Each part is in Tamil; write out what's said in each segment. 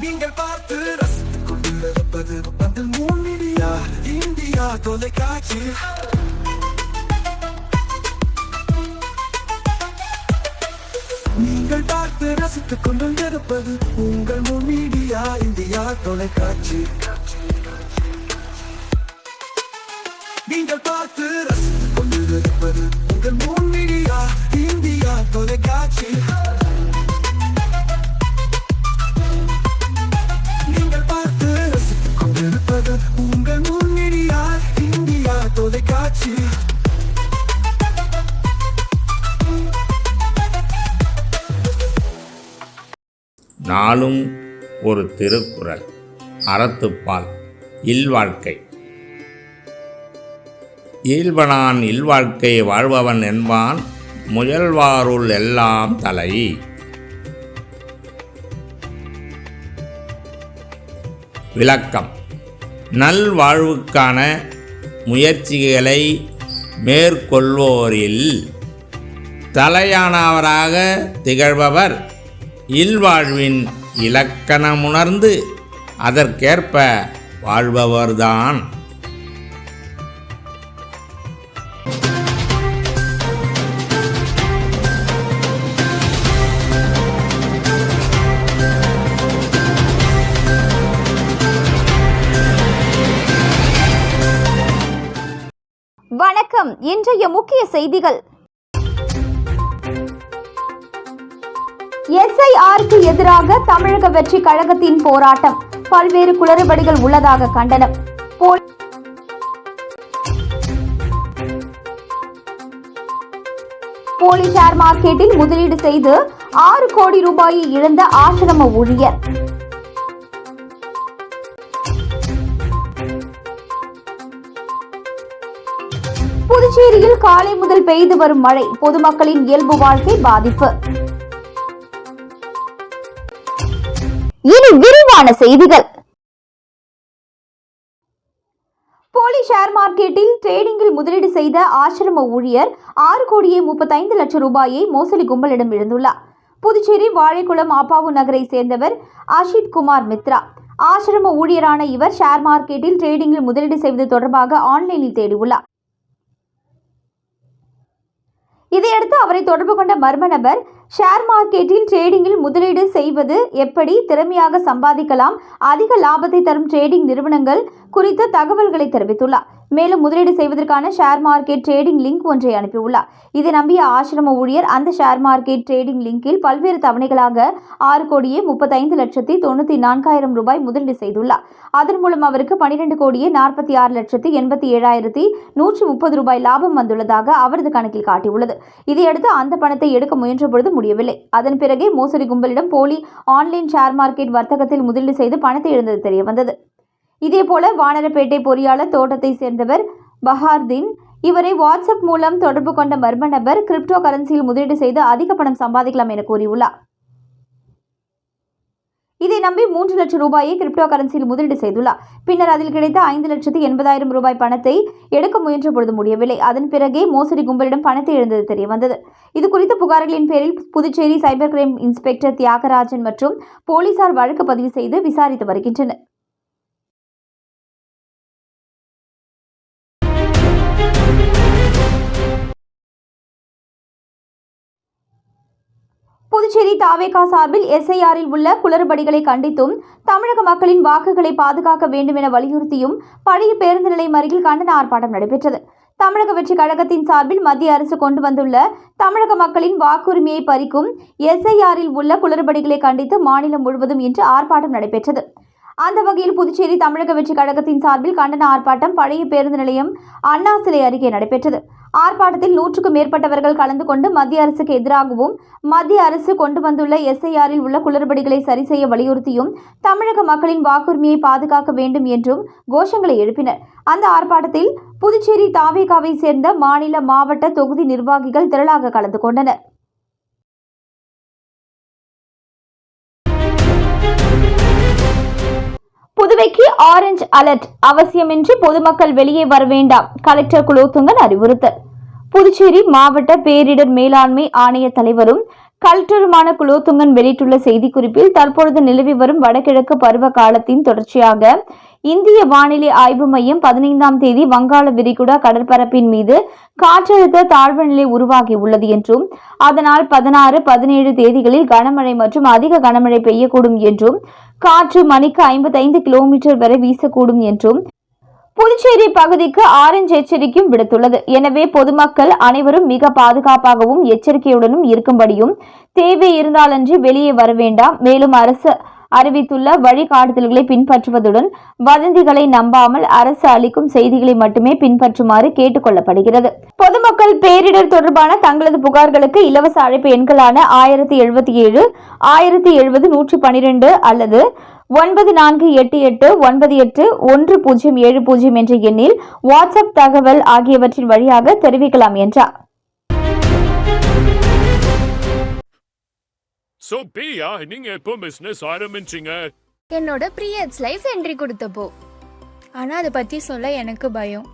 நீங்கள் பார்த்து ரசித்துக் கொண்டிருப்பது பந்தல் மீடியா இந்தியா தொலைக்காட்சி. நீங்கள் பார்த்து ரசித்துக் கொண்டிருப்பது உங்கள் மீடியா இந்தியா தொலைக்காட்சி. நீங்கள் பார்த்து ரசித்துக் கொண்டிருப்பது உங்கள் மீடியா இந்தியா தொலைக்காட்சி. நீங்கள் பார்த்து ரசித்துக் கொண்டிருப்பது உங்கள் மீடியா இந்தியா தொலைக்காட்சி. நாளும் ஒரு திருக்குறள். அறத்துப்பால். இல்வாழ்க்கை. இயல்பனான் இல்வாழ்க்கை வாழ்பவன் என்பான் முயல்வாருள் எல்லாம் தலை. விளக்கம். நல்வாழ்வுக்கான முயற்சிகளை மேற்கொள்வோரில் தலையானவராக திகழ்பவர் இல்வாழ்வின் இலக்கணமுணர்ந்து அதற்கேற்ப வாழ்பவர்தான். வணக்கம். இன்றைய முக்கிய செய்திகள். SIRக்கு எதிராக தமிழக வெற்றி கழகத்தின் போராட்டம். பல்வேறு குளறுபடிகள் உள்ளதாக கண்டனம். போலி ஷேர் மார்க்கெட்டில் முதலீடு செய்து 6 கோடி ரூபாயை இழந்த ஆசிரம ஊழியர். புதுச்சேரியில் காலை முதல் பெய்து வரும் மழை பொதுமக்களின் இயல்பு வாழ்க்கை பாதிப்பு. இனி விரிவான செய்திகள். போலி ஷேர் மார்க்கெட்டில் ட்ரேடிங்கில் முதலீடு செய்த ஆசிரம ஊழியர் 6 கோடியே 35 லட்சம் ரூபாயை மோசடி கும்பலிடம் இழந்துள்ளார். புதுச்சேரி வாழைக்குளம் ஆப்பாவு நகரை சேர்ந்தவர் அஷித் குமார் மித்ரா. ஆசிரம ஊழியரான இவர் ஷேர் மார்க்கெட்டில் ட்ரேடிங்கில் முதலீடு செய்வது தொடர்பாக ஆன்லைனில் தேடியுள்ளார். இதையடுத்து அவரை தொடர்பு கொண்ட மர்ம நபர் ஷேர் மார்க்கெட்டில் ட்ரேடிங்கில் முதலீடு செய்வது எப்படி, திறமையாக சம்பாதிக்கலாம், அதிக லாபத்தை தரும் ட்ரேடிங் நிறுவனங்கள் குறித்த தகவல்களை தெரிவித்துள்ளார். மேலும் முதலீடு செய்வதற்கான ஷேர் மார்க்கெட் ட்ரேடிங் லிங்க் ஒன்றை அனுப்பியுள்ளார். இதை நம்பிய ஆசிரம ஊழியர் அந்த ஷேர் மார்க்கெட் ட்ரேடிங் லிங்கில் பல்வேறு தவணைகளாக 6 கோடியே 35 லட்சத்தி 94,000 ரூபாய் முதலீடு செய்துள்ளார். அதன் மூலம் அவருக்கு 12 கோடியே 46 லட்சத்தி 87,130 ரூபாய் லாபம் வந்துள்ளதாக அவரது கணக்கில் காட்டியுள்ளது. இதையடுத்து அந்த பணத்தை எடுக்க முயன்ற பொழுது முடியவில்லை. அதன் பிறகே மோசடி கும்பலிடம் போலி ஆன்லைன் ஷேர் மார்க்கெட் வர்த்தகத்தில் முதலீடு செய்து பணத்தை இழந்தது தெரியவந்தது. இதேபோல வானரப்பேட்டை பொறியாளர் தோட்டத்தை சேர்ந்தவர் பஹார்தீன். இவரை வாட்ஸ்அப் மூலம் தொடர்பு கொண்ட மர்ம நபர் கிரிப்டோ கரன்சியில் முதலீடு செய்து அதிக பணம் சம்பாதிக்கலாம் என கூறியுள்ளார். இதை நம்பி 3 லட்சம் ரூபாயை கிரிப்டோ கரன்சியில் முதலீடு செய்துள்ளார். பின்னர் அதில் கிடைத்த 5,80,000 ரூபாய் பணத்தை எடுக்க முயன்ற பொழுது முடியவில்லை. அதன் பிறகே மோசடி கும்பலிடம் பணத்தை இழந்தது தெரியவந்தது. இது குறித்த புகார்களின் பேரில் Puducherry cyber crime inspector Thiyagarajan மற்றும் போலீசார் வழக்கு பதிவு செய்து விசாரித்து வருகின்றனர். புதுச்சேரி தாவேகா சார்பில் SIRல் உள்ள குளறுபடிகளை கண்டித்தும் தமிழக மக்களின் வாக்குகளை பாதுகாக்க வேண்டும் என வலியுறுத்தியும் பழைய பேருந்து நிலையம் அருகில் கண்டன ஆர்ப்பாட்டம் நடைபெற்றது. தமிழக வெற்றி கழகத்தின் சார்பில் மத்திய அரசு கொண்டு வந்துள்ள தமிழக மக்களின் வாக்குரிமையை பறிக்கும் SIRல் உள்ள குளறுபடிகளை கண்டித்து மாநிலம் முழுவதும் இன்று ஆர்ப்பாட்டம் நடைபெற்றது. அந்த வகையில் புதுச்சேரி தமிழக வெற்றி கழகத்தின் சார்பில் கண்டன ஆர்ப்பாட்டம் பழைய பேருந்து நிலையம் அண்ணா சிலை அருகே நடைபெற்றது. ஆர்ப்பாட்டத்தில் 100க்கும் மேற்பட்டவர்கள் கலந்து கொண்டு மத்திய அரசுக்கு எதிராகவும் மத்திய அரசு கொண்டு வந்துள்ள SIRல் உள்ள குளறுபடிகளை சரி செய்ய வலியுறுத்தியும் தமிழக மக்களின் வாக்குரிமையை பாதுகாக்க வேண்டும் என்றும் கோஷங்களை எழுப்பினர். அந்த ஆர்ப்பாட்டத்தில் புதுச்சேரி தாவேகாவை சேர்ந்த மாநில, மாவட்ட, தொகுதி நிர்வாகிகள் திரளாக கலந்து கொண்டனர். புதுவைக்கு ஆரஞ்சு அலர்ட், அவசியமின்றி பொதுமக்கள் வெளியே வர வேண்டாம், கலெக்டர் குலோத்துங்கன் அறிவுறுத்தல். புதுச்சேரி மாவட்ட பேரிடர் மேலாண்மை ஆணைய தலைவரும் கலெக்டருமான குலோத்துங்கன் வெளியிட்டுள்ள செய்திக்குறிப்பில் தற்பொழுது நிலவி வரும் வடகிழக்கு பருவ காலத்தின் தொடர்ச்சியாக இந்திய வானிலை ஆய்வு மையம் 15ஆம் தேதி வங்காள விரிகுடா கடற்பரப்பின் மீது காற்றழுத்த தாழ்வு நிலை உருவாகியுள்ளது என்றும் அதனால் 16, 17 தேதிகளில் கனமழை மற்றும் அதிக கனமழை பெய்யக்கூடும் என்றும் காற்று மணிக்கு 55 கிலோமீட்டர் வரை வீசக்கூடும் என்றும் புதுச்சேரி பகுதிக்கு ஆரஞ்சு எச்சரிக்கையும் விடுத்துள்ளது. எனவே பொதுமக்கள் அனைவரும் மிக பாதுகாப்பாகவும் எச்சரிக்கையுடனும் இருக்கும்படியும் தேவை இருந்தாலன்றி வெளியே வர வேண்டாம். மேலும் அரசு அறிவித்துள்ள வழிகாட்டுதல்களை பின்பற்றுவதுடன் வதந்திகளை நம்பாமல் அரசு அளிக்கும் செய்திகளை மட்டுமே பின்பற்றுமாறு கேட்டுக் கொள்ளப்படுகிறது. பொதுமக்கள் பேரிடர் தொடர்பான தங்களது புகார்களுக்கு இலவச அழைப்பு எண்களான 1077, 1070, 112 அல்லது 9488981070 என்ற எண்ணில் வாட்ஸ்அப் தகவல் ஆகியவற்றின் வழியாக தெரிவிக்கலாம் என்றார். பிரியா, நீங்க எப்போ பிசினஸ் ஆரம்பிச்சீங்க? என்னோட பீரியட்ஸ் லைஃப் என்ட்ரி கொடுத்தப்போ. ஆனா அதை பத்தி சொல்ல எனக்கு பயம்.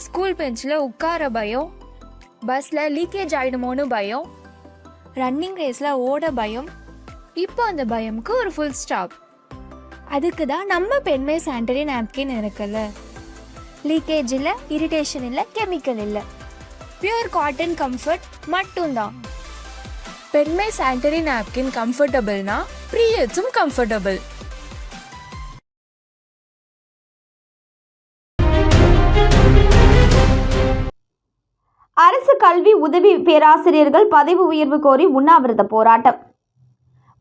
ஸ்கூல் பெஞ்சில் உட்கார பயம், பஸ்ல லீக்கேஜ் ஆயிடுமோன்னு பயம், ரன்னிங் ரேஸ்ல ஓட பயம். இப்போ அந்த பயம்க்கு ஒரு ஃபுல் ஸ்டாப். அதுக்கு தான் நம்ம பெண்மை சானிட்டரி நாப்கின் இருக்குல்ல. லீக்கேஜ் இல்லை, இரிட்டேஷன் இல்லை, கெமிக்கல் இல்லை, பியூர் காட்டன் கம்ஃபர்ட் மட்டும்தான். பெண்மை சானிட்டரி நாப்கின் கம்ஃபர்டபுள்னா பீரியட்ஸும் கம்ஃபர்டபுள். அரசு கல்வி உதவி பேராசிரியர்கள் பதவி உயர்வு கோரி உண்ணாவிரத போராட்டம்.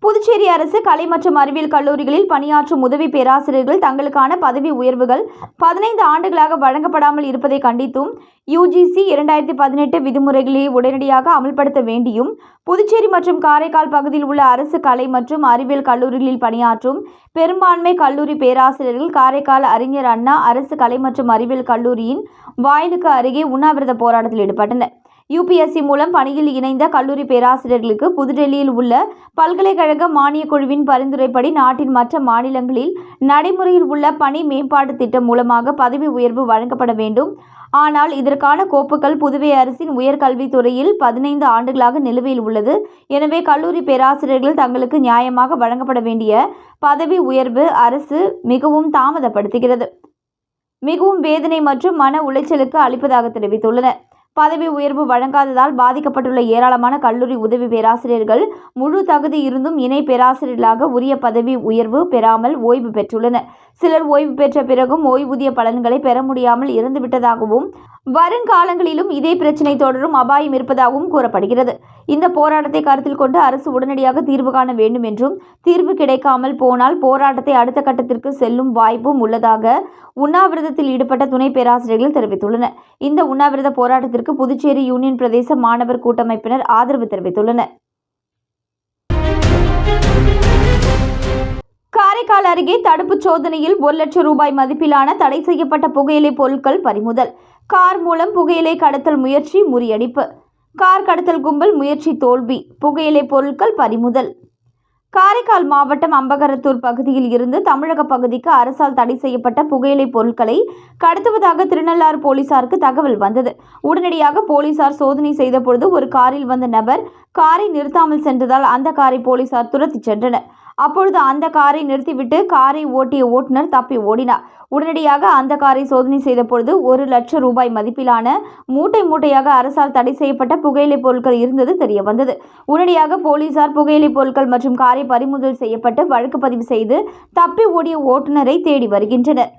புதுச்சேரி அரசு கலை மற்றும் அறிவியல் கல்லூரிகளில் பணியாற்றும் உதவி பேராசிரியர்கள் தங்களுக்கான பதவி உயர்வுகள் 15 ஆண்டுகளாக வழங்கப்படாமல் இருப்பதை கண்டித்தும் UGC 2018 விதிமுறைகளை உடனடியாக அமல்படுத்த வேண்டியும் புதுச்சேரி மற்றும் காரைக்கால் பகுதியில் உள்ள அரசு கலை மற்றும் அறிவியல் கல்லூரிகளில் பணியாற்றும் பெரும்பான்மை கல்லூரி பேராசிரியர்கள் காரைக்கால் அறிஞர் அண்ணா அரசு கலை மற்றும் அறிவியல் கல்லூரியின் வாயிலுக்கு அருகே உண்ணாவிரத போராட்டத்தில் ஈடுபட்டனர். UPSC மூலம் பணியில் இணைந்த கல்லூரி பேராசிரியர்களுக்கு புதுடெல்லியில் உள்ள பல்கலைக்கழக மானியக் குழுவின் பரிந்துரைப்படி நாட்டின் மற்ற மாநிலங்களில் நடைமுறையில் உள்ள பணி மேம்பாட்டு திட்டம் மூலமாக பதவி உயர்வு வழங்கப்பட வேண்டும். ஆனால் இதற்கான கோப்புகள் புதுவை அரசின் உயர்கல்வித்துறையில் 15 ஆண்டுகளாக நிலுவையில் உள்ளது. எனவே கல்லூரி பேராசிரியர்கள் தங்களுக்கு நியாயமாக வழங்கப்பட வேண்டிய பதவி உயர்வு அரசு மிகவும் தாமதப்படுத்துகிறது, மிகவும் வேதனை மற்றும் மன உளைச்சலுக்கு அளிப்பதாக தெரிவித்துள்ளனர். பதவி உயர்வு வழங்காததால் பாதிக்கப்பட்டுள்ள ஏராளமான கல்லூரி உதவி பேராசிரியர்கள் முழு தகுதி இருந்தும் இணை பேராசிரியர்களாக உரிய பதவி உயர்வு பெறாமல் ஓய்வு பெற்றுள்ளனர். சிலர் ஓய்வு பெற்ற பிறகும் ஓய்வூதிய பலன்களை பெற முடியாமல் இறந்துவிட்டதாகவும் வருங்காலங்களிலும் இதே பிரச்சினை தொடரும் அபாயம் இருப்பதாகவும் கூறப்படுகிறது. இந்த போராட்டத்தை கருத்தில் கொண்டு அரசு உடனடியாக தீர்வு காண வேண்டும் என்றும் தீர்வு கிடைக்காமல் போனால் போராட்டத்தை அடுத்த கட்டத்திற்கு செல்லும் வாய்ப்பும் உள்ளதாக உண்ணாவிரதத்தில் ஈடுபட்ட துணை பேராசிரியர்கள் தெரிவித்துள்ளனர். இந்த உண்ணாவிரத போராட்டத்திற்கு புதுச்சேரி யூனியன் பிரதேச மாணவர் கூட்டமைப்பினர் ஆதரவு தெரிவித்துள்ளனர். காரைக்கால் அருகே தடுப்பு சோதனையில் 1 லட்சம் ரூபாய் மதிப்பிலான தடை செய்யப்பட்ட புகையிலை பொருட்கள் பறிமுதல். கார் மூலம் புகையிலை கடத்தல் முயற்சி முறியடிப்பு. கார் கடத்தல் கும்பல் முயற்சி தோல்வி. புகையிலை பொருட்கள் பறிமுதல். காரைக்கால் மாவட்டம் அம்பகரத்தூர் பகுதியில் இருந்து தமிழக பகுதிக்கு அரசால் தடை செய்யப்பட்ட புகையிலை பொருட்களை கடத்துவதாக திருநள்ளாறு போலீசாருக்கு தகவல் வந்தது. உடனடியாக போலீசார் சோதனை செய்த பொழுது ஒரு காரில் வந்த நபர் காரை நிறுத்தாமல் சென்றதால் அந்த காரை போலீசார் துரத்தி சென்றனர். அப்பொழுது அந்த காரை நிறுத்திவிட்டு காரை ஓட்டிய ஓட்டுநர் தப்பி ஓடினார். உடனடியாக அந்த காரை சோதனை செய்த பொழுது 1 லட்சம் ரூபாய் மதிப்பிலான மூட்டை மூட்டையாக அரசால் தடை செய்யப்பட்ட புகையிலை பொருட்கள் இருந்தது தெரிய வந்தது. உடனடியாக போலீசார் புகையிலை பொருட்கள் மற்றும் காரை பறிமுதல் செய்யப்பட்டு வழக்கு பதிவு செய்து தப்பி ஓடிய ஓட்டுநரை தேடி வருகின்றனர்.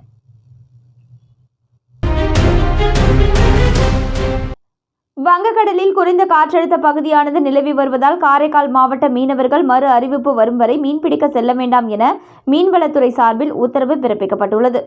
வங்கக்கடலில் குறைந்த காற்றழுத்த பகுதியானது நிலவி வருவதால் காரைக்கால் மாவட்ட மீனவர்கள் மறு அறிவிப்பு வரும் வரை மீன்பிடிக்க செல்ல வேண்டாம் என மீன்வளத்துறை சார்பில் உத்தரவு பிறப்பிக்கப்பட்டுள்ளது.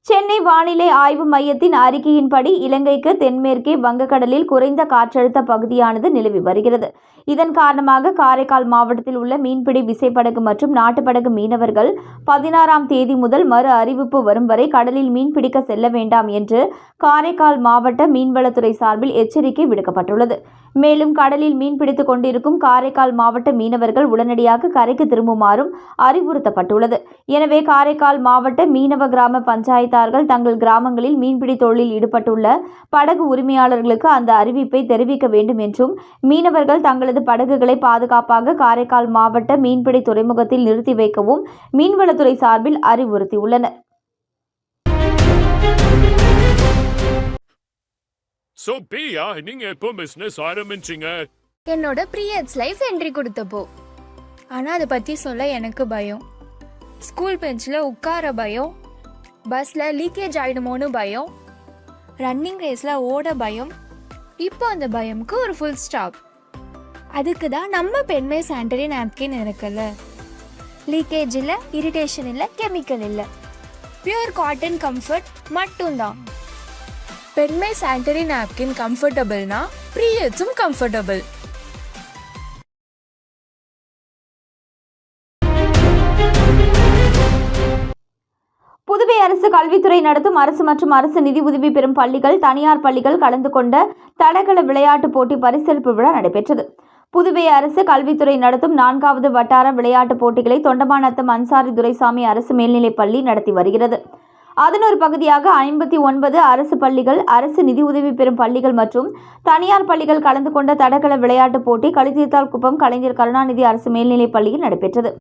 சென்னை வானிலை ஆய்வு மையத்தின் அறிக்கையின்படி இலங்கைக்கு தென்மேற்கே வங்கக்கடலில் குறைந்த காற்றழுத்த பகுதியானது நிலவி வருகிறது. இதன் காரணமாக காரைக்கால் மாவட்டத்தில் உள்ள மீன்பிடி விசைப்படகு மற்றும் நாட்டுப்படகு மீனவர்கள் 16ஆம் தேதி முதல் மறு அறிவிப்பு வரும் வரை கடலில் மீன்பிடிக்க செல்ல வேண்டாம் என்று காரைக்கால் மாவட்ட மீன்வளத்துறை சார்பில் எச்சரிக்கை விடுக்கப்பட்டுள்ளது. மேலும் கடலில் மீன்பிடித்துக் கொண்டிருக்கும் காரைக்கால் மாவட்ட மீனவர்கள் உடனடியாக கரைக்கு திரும்புமாறும் அறிவுறுத்தப்பட்டுள்ளது. எனவே காரைக்கால் மாவட்ட மீனவ கிராம பஞ்சாயத்து தெரிவித்தார்கள். தங்கள் கிராமங்களில் மீன்பிடி தொழிலில் ஈடுபட்டுள்ள படகு உரிமையாளர்களுக்கு அந்த அறிவிப்பை தெரிவிக்க வேண்டும் என்றும், மீனவர்கள் தங்களது படகுகளை பாதுகாப்பாக காரைக்கால் மாவட்ட மீன்பிடி துறைமுகத்தில் நிறுத்தி வைக்கவும் மீன்வளத்துறை சார்பில் அறிவுறுத்தியுள்ளனர். So, பிரியா, நீங்க எப்போ பிசினஸ் ஆரம்பிச்சீங்க? என்னோட பீரியட்ஸ் லைஃப் என்ட்ரி கொடுத்தப்போ. ஆனால் அதை பற்றி சொல்ல எனக்கு பயம். ஸ்கூல் பெஞ்சில் உட்கார பயம், பஸ்ஸில் லீக்கேஜ் ஆகிடுமோன்னு பயம், ரன்னிங் ரேஸில் ஓட பயம். இப்போ அந்த பயமுக்கு ஒரு ஃபுல் ஸ்டாப். அதுக்கு தான் நம்ம பெண்மை சானிட்டரி நாப்கின் இருக்குல்ல. லீக்கேஜ் இல்லை, இரிட்டேஷன் இல்லை, கெமிக்கல் இல்லை, பியூர் காட்டன் கம்ஃபர்ட் மட்டும்தான். பெண்மை சானிட்டரி நாப்கின் கம்ஃபர்டபுள்னா பீரியட்ஸும் கம்ஃபர்டபுள். புதுவை அரசு கல்வித்துறை நடத்தும் அரசு மற்றும் அரசு நிதி உதவி பெறும் பள்ளிகள், தனியார் பள்ளிகள் கலந்து கொண்ட தடகள விளையாட்டுப் போட்டி பரிசளிப்பு விழா நடைபெற்றது. புதுவை அரசு கல்வித்துறை நடத்தும் 4வது வட்டார விளையாட்டுப் போட்டிகளை தொண்டமாநத்தம் அன்சாரி துரைசாமி அரசு மேல்நிலைப் பள்ளி நடத்தி வருகிறது. அதன் ஒரு பகுதியாக 59 அரசு பள்ளிகள், அரசு நிதி உதவி பெறும் பள்ளிகள் மற்றும் தனியார் பள்ளிகள் கலந்து கொண்ட தடகள விளையாட்டுப் போட்டி களித்தீர்த்தால்குப்பம் கலைஞர் கருணாநிதி அரசு மேல்நிலைப் பள்ளியில் நடைபெற்றது.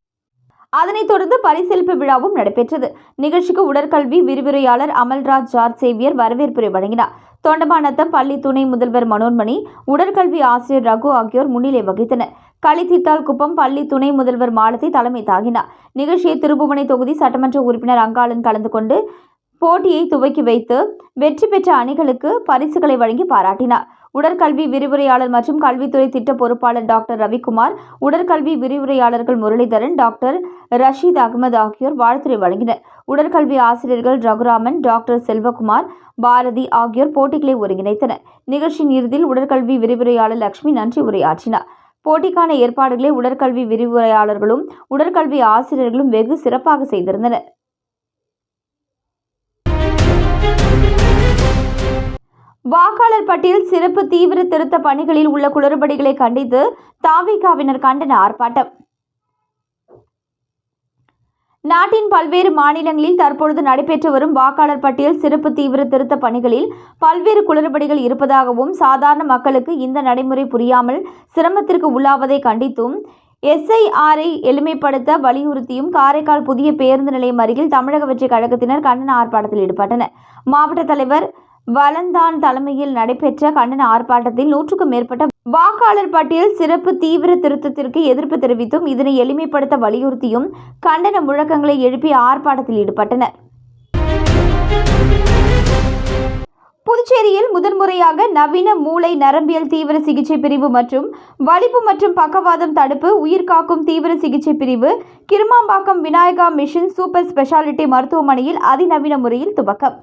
அதனைத் தொடர்ந்து பரிசளிப்பு விழாவும் நடைபெற்றது. நிகழ்ச்சிக்கு உடற்கல்வி விரிவுரையாளர் அமல்ராஜ் ஜார்ஜ் சேவியர் வரவேற்புரை வழங்கினார். தொண்டமாநத்தம் பள்ளி துணை முதல்வர் மனோன்மணி, உடற்கல்வி ஆசிரியர் ரகு ஆகியோர் முன்னிலை வகித்தனர். களித்தீர்த்தால்குப்பம் பள்ளி துணை முதல்வர் மாலதி தலைமை தாங்கினார். நிகழ்ச்சியை திருப்புவனை தொகுதி சட்டமன்ற உறுப்பினர் அங்காளன் கலந்து கொண்டு போட்டியை துவக்கி வைத்து வெற்றி பெற்ற அணிகளுக்கு பரிசுகளை வழங்கி பாராட்டினார். உடற்கல்வி விரிவுரையாளர் மற்றும் கல்வித்துறை திட்ட பொறுப்பாளர் டாக்டர் ரவிக்குமார், உடற்கல்வி விரிவுரையாளர்கள் முரளிதரன், டாக்டர் ரஷீத் அகமது ஆகியோர் வாழ்த்துரை வழங்கினர். உடற்கல்வி ஆசிரியர்கள் ரகுராமன், டாக்டர் செல்வகுமார், பாரதி ஆகியோர் போட்டிகளை ஒருங்கிணைத்தனர். நிகழ்ச்சியின் இறுதியில் உடற்கல்வி விரிவுரையாளர் லட்சுமி நன்றி உரையாற்றினார். போட்டிக்கான ஏற்பாடுகளை உடற்கல்வி விரிவுரையாளர்களும் உடற்கல்வி ஆசிரியர்களும் வெகு சிறப்பாக செய்திருந்தனர். வாக்காளர் பட்டியல் சிறப்பு தீவிர திருத்த பணிகளில் உள்ள குளறுபடிகளை கண்டித்து தவிகவினர் கண்டன ஆர்ப்பாட்டம். நாட்டின் பல்வேறு மாநிலங்களில் தற்பொழுது நடைபெற்று வரும் வாக்காளர் பட்டியல் சிறப்பு தீவிர திருத்த பணிகளில் பல்வேறு குளறுபடிகள் இருப்பதாகவும், சாதாரண மக்களுக்கு இந்த நடைமுறை புரியாமல் சிரமத்திற்கு உள்ளாவதை கண்டித்தும், SIRஐ எளிமைப்படுத்த வலியுறுத்தியும் காரைக்கால் புதிய பேருந்து நிலையம் அருகில் தமிழக வெற்றி கழகத்தினர் கண்டன ஆர்ப்பாட்டத்தில் ஈடுபட்டனர். மாவட்ட தலைவர் வலந்தான் தலைமையில் நடைபெற்ற கண்டன ஆர்ப்பாட்டத்தில் 100க்கும் மேற்பட்ட வாக்காளர் பட்டியல் சிறப்பு தீவிர திருத்தத்திற்கு எதிர்ப்பு தெரிவித்தும், இதனை எளிமைப்படுத்த வலியுறுத்தியும் கண்டன முழக்கங்களை எழுப்பி ஆர்ப்பாட்டத்தில் ஈடுபட்டனர். புதுச்சேரியில் முதன்முறையாக நவீன மூளை நரம்பியல் தீவிர சிகிச்சை பிரிவு மற்றும் வலிப்பு மற்றும் பக்கவாதம் தடுப்பு உயிர்காக்கும் தீவிர சிகிச்சை பிரிவு Kirumampakkam Vinayaka mission super speciality மருத்துவமனையில் அதிநவீன முறையில் துவக்கம்.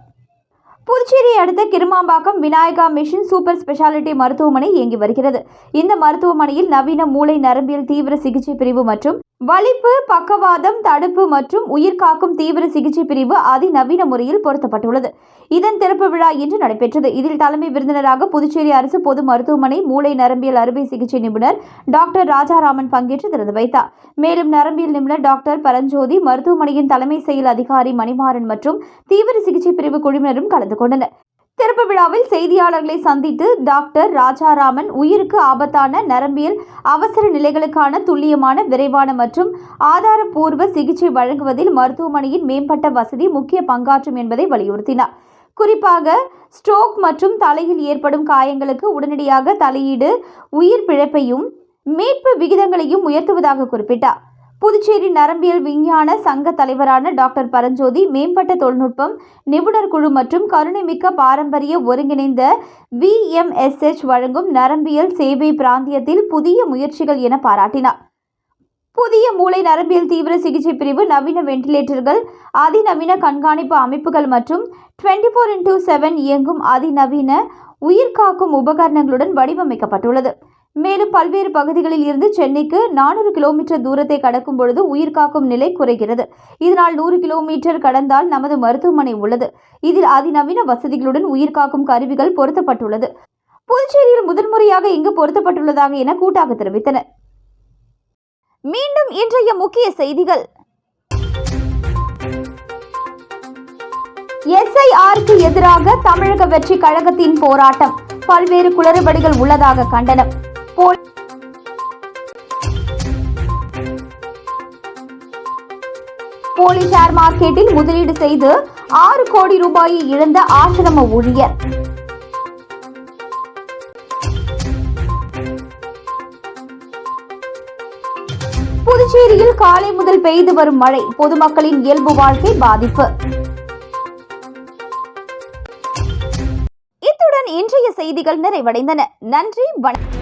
புதுச்சேரியை அடுத்த Kirumampakkam Vinayaka mission super speciality மருத்துவமனை இயங்கி வருகிறது. இந்த மருத்துவமனையில் நவீன மூளை நரம்பியல் தீவிர சிகிச்சை பிரிவு மற்றும் வலிப்பு பக்கவாதம் தடுப்பு மற்றும் உயிர்காக்கும் தீவிர சிகிச்சை பிரிவு அதிநவீன முறையில் பொருத்தப்பட்டுள்ளது. இதன் திறப்பு விழா இன்று நடைபெற்றது. இதில் தலைமை விருந்தினராக புதுச்சேரி அரசு பொது மருத்துவமனை மூளை நரம்பியல் அறுவை சிகிச்சை நிபுணர் டாக்டர் ராஜாராமன் பங்கேற்று திறந்து வைத்தார். மேலும் நரம்பியல் நிபுணர் டாக்டர் பரஞ்சோதி, மருத்துவமனையின் தலைமை செயல் அதிகாரி மணிமாறன் மற்றும் தீவிர சிகிச்சை பிரிவு குழுவினரும் கலந்து கொண்டனர். திறப்பு விழாவில் செய்தியாளர்களை சந்தித்து டாக்டர் ராஜாராமன் உயிருக்கு ஆபத்தான நரம்பியல் அவசர நிலைகளுக்கான துல்லியமான, விரைவான மற்றும் ஆதாரப்பூர்வ சிகிச்சை வழங்குவதில் மருத்துவமனையின் மேம்பட்ட வசதி முக்கிய பங்காற்றும் என்பதை வலியுறுத்தினார். குறிப்பாக ஸ்ட்ரோக் மற்றும் தலையில் ஏற்படும் காயங்களுக்கு உடனடியாக தலையீடு, உயிர் பிழைப்பையும் மீட்பு விகிதங்களையும் உயர்த்துவதாக குறிப்பிட்டார். புதுச்சேரி நரம்பியல் விஞ்ஞான சங்க தலைவரான டாக்டர் பரஞ்சோதி, மேம்பட்ட தொழில்நுட்பம் நிபுணர் குழு மற்றும் கருணைமிக்க பாரம்பரிய ஒருங்கிணைந்த VMSH வழங்கும் நரம்பியல் சேவை பிராந்தியத்தில் புதிய முயற்சிகள் என பாராட்டினார். புதிய மூளை நரம்பியல் தீவிர சிகிச்சை பிரிவு நவீன வெண்டிலேட்டர்கள், அதிநவீன கண்காணிப்பு அமைப்புகள் மற்றும் 24x7 இயங்கும் அதிநவீன உயிர்காக்கும் உபகரணங்களுடன் வடிவமைக்கப்பட்டுள்ளது. மேலும் பல்வேறு பகுதிகளில் இருந்து சென்னைக்கு 400 கிலோமீட்டர் தூரத்தை கடக்கும் பொழுது உயிர்காக்கும் நிலை குறைகிறது. இதனால் 100 கிலோமீட்டர் கடந்தால் நமது மருத்துவமனை உள்ளது. இதில் அதிநவீன வசதிகளுடன் உயிர்காக்கும் கருவிகள் பொருத்தப்பட்டுள்ளது. புதுச்சேரியில் முதன்முறையாக இங்கு பொருத்தப்பட்டுள்ளதாக என கூட்டாக தெரிவித்தனர். மீண்டும் இன்றைய முக்கிய செய்திகள். SIRக்கு எதிராக தமிழக வெற்றி கழகத்தின் போராட்டம். பல்வேறு குளறுபடிகள் உள்ளதாக கண்டனம். போலி ஷேர் மார்க்கெட்டில் முதலீடு செய்து 6 கோடி ரூபாயை இழந்த ஆசிரம ஊழியர். புதுச்சேரியில் காலை முதல் பெய்து வரும் மழை, பொதுமக்களின் இயல்பு வாழ்க்கை பாதிப்பு. இத்துடன் இன்றைய செய்திகள் நிறைவடைந்தன. நன்றி, வணக்கம்.